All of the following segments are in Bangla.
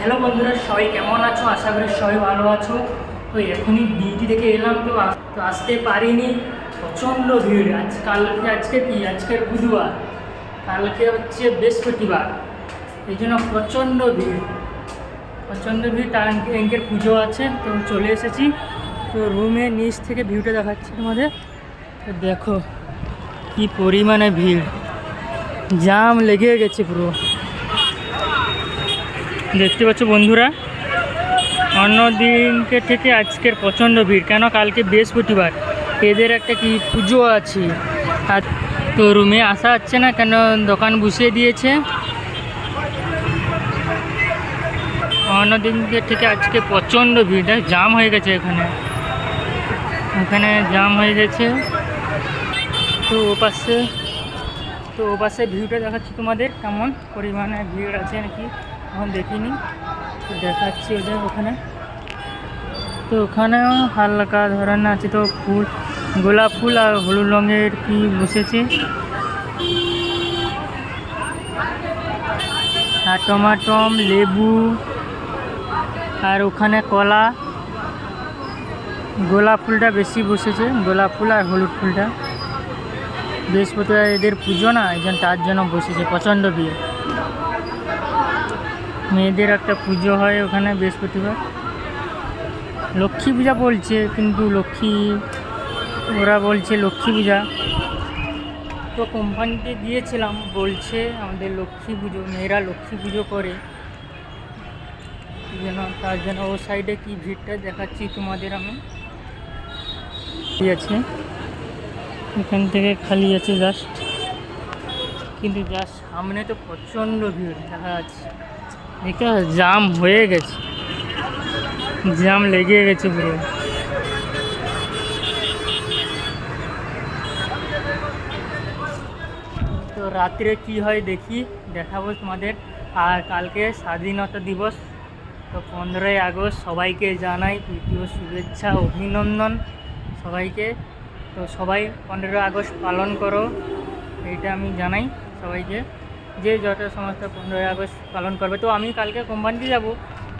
হ্যালো বন্ধুরা, সবাই কেমন আছো? আশা করি সবাই ভালো আছো। তো এখনই ডিউটি থেকে এলাম, তো আসতে পারিনি, প্রচণ্ড ভিড়। আজকের বুধবার, কালকে হচ্ছে বৃহস্পতিবার, এই জন্য প্রচণ্ড ভিড়। তার অঙ্কের পুজো আছে, তো চলে এসেছি। তো রুমের নিচ থেকে ভিউটা দেখাচ্ছি তোমাদের। তো দেখো কি পরিমাণে ভিড়, জাম লেগে গেছে পুরো। দেখতে পাচ্ছ বন্ধুরা, অন্য দিনকে থেকে আজকের প্রচণ্ড ভিড়। কেন? কালকে বৃহস্পতিবার, এদের একটা কি পুজো আছে। আর তো রুমে আসা যাচ্ছে না, কেন দোকান বসিয়ে দিয়েছে। অন্য দিনকে থেকে আজকে প্রচণ্ড ভিড়, জাম হয়ে গেছে এখানে জাম হয়ে গেছে। তো ওপাশে ভিউটা দেখাচ্ছি তোমাদের, কেমন পরিমাণে ভিড় আছে নাকি এখন দেখিনি। তো দেখাচ্ছি ওদের ওখানে। তো ওখানেও হালকা ধরনের আছে, তো ফুল, গোলাপ ফুল আর হলুদ রঙের কি বসেছে। আর টমাটম, লেবু, আর ওখানে কলা। গোলাপ ফুলটা বেশি বসেছে, গোলাপ ফুল আর হলুদ ফুলটা। বৃহস্পতিবার এদের পুজো না, তার জন্য বসেছে প্রচণ্ড ভিড়। মেয়েদের একটা পুজো হয় ওখানে বৃহস্পতিবার, লক্ষ্মী পূজা বলছে, কিন্তু ওরা বলছে লক্ষ্মী পূজা। তো কোম্পানিতে গিয়েছিলাম, বলছে আমাদের লক্ষ্মী পুজো, মেয়েরা লক্ষ্মী পুজো করে, তার জন্য ও সাইডে কি ভিড়টা দেখাচ্ছি তোমাদের আমি। আছে এখান থেকে খালি আছে জাস্ট, কিন্তু জাস্ট সামনে তো প্রচণ্ড ভিড় দেখা যাচ্ছে। দেখতে জাম হয়ে গেছে, জাম লেগে গেছে পুরো। তো রাত্রে কি হয় দেখাবো তোমাদের। আর কালকে স্বাধীনতা দিবস, তো 15ই আগস্ট, সবাইকে জানাই তৃতীয় শুভেচ্ছা, অভিনন্দন সবাইকে। তো সবাই 15 আগস্ট পালন করো, এইটা আমি জানাই সবাইকে, যে যত সমস্ত 15 আগস্ট পালন করবে। তো আমি কালকে কোম্পানিতে যাব,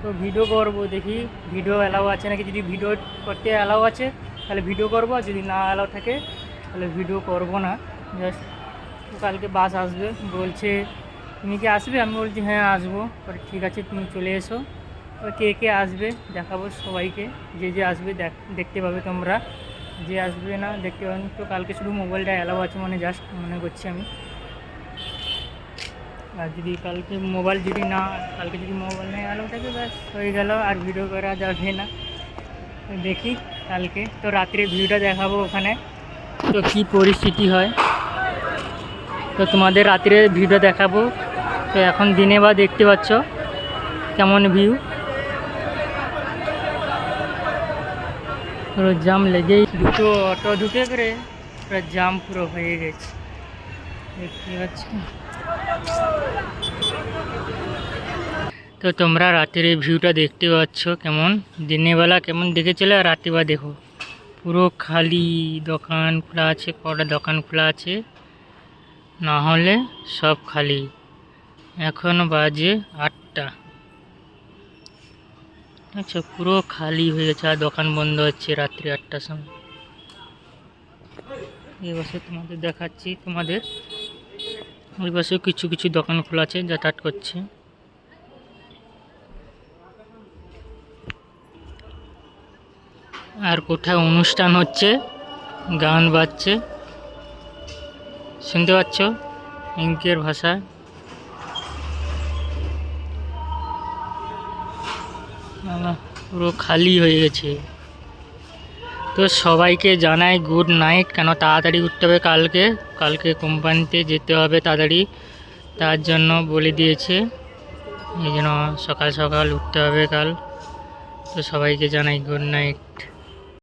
তো ভিডিও করব, দেখি ভিডিও অ্যালাউ আছে নাকি। যদি ভিডিও করতে অ্যালাউ আছে তাহলে ভিডিও করব, আর যদি না অ্যালাউ থাকে তাহলে ভিডিও করব না। জাস্ট কালকে বাস আসবে, বলছে তুমি কি আসবে? আমি বলছি হ্যাঁ আসবো। ঠিক আছে তুমি চলে এসো। কে কে আসবে দেখাবো সবাইকে, যে আসবে দেখতে পাবে তোমরা, যে আসবে না দেখতে পাবেন। তো কালকে শুধু মোবাইলটা অ্যালাউ আছে, মানে জাস্ট মনে করছি আমি। আর যদি কালকে মোবাইল না অ্যালাউ থাকে, ব্যাস হয়ে গেল, আর ভিডিও করা যাবে না। দেখি কালকে, তো রাত্রে ভিউটা দেখাবো ওখানে, তো কি পরিস্থিতি হয়। তো তোমাদের রাত্রে ভিউটা দেখাবো। তো এখন দিনে বা দেখতে পাচ্ছ কেমন ভিউ, পুরো জাম লেগেই, দুটো অটো ঢুকে করে পুরো জাম পুরো হয়ে গেছে, দেখতে পাচ্ছ। তো তোমরা রাতের এই ভিউটা দেখতে পাচ্ছ কেমন, দিনের বেলা কেমন দেখেছিলে, আর রাত্রিবেলা দেখো পুরো খালি। দোকান খোলা আছে, কটা দোকান খোলা আছে, না হলে সব খালি। এখন বাজে 8টা, আচ্ছা পুরো খালি হয়ে গেছে, আর দোকান বন্ধ হচ্ছে রাত্রি 8টার সময়। এই বছর তোমাদের দেখাচ্ছি, ওই বছর কিছু কিছু দোকান খোলা আছে, যাতায়াত করছে। আর কোথায় অনুষ্ঠান হচ্ছে, গান বাজছে, শুনতে পাচ্ছ ইঙ্কের ভাষা। পুরো খালি হয়ে গেছে। তো সবাইকে জানাই গুড নাইট, কেন তাড়াতাড়ি উঠতে হবে কালকে কোম্পানিতে যেতে হবে তাড়াতাড়ি, তার জন্য বলে দিয়েছে, এই জন্য সকাল সকাল উঠতে হবে কাল। তো সবাইকে জানাই গুড নাইট।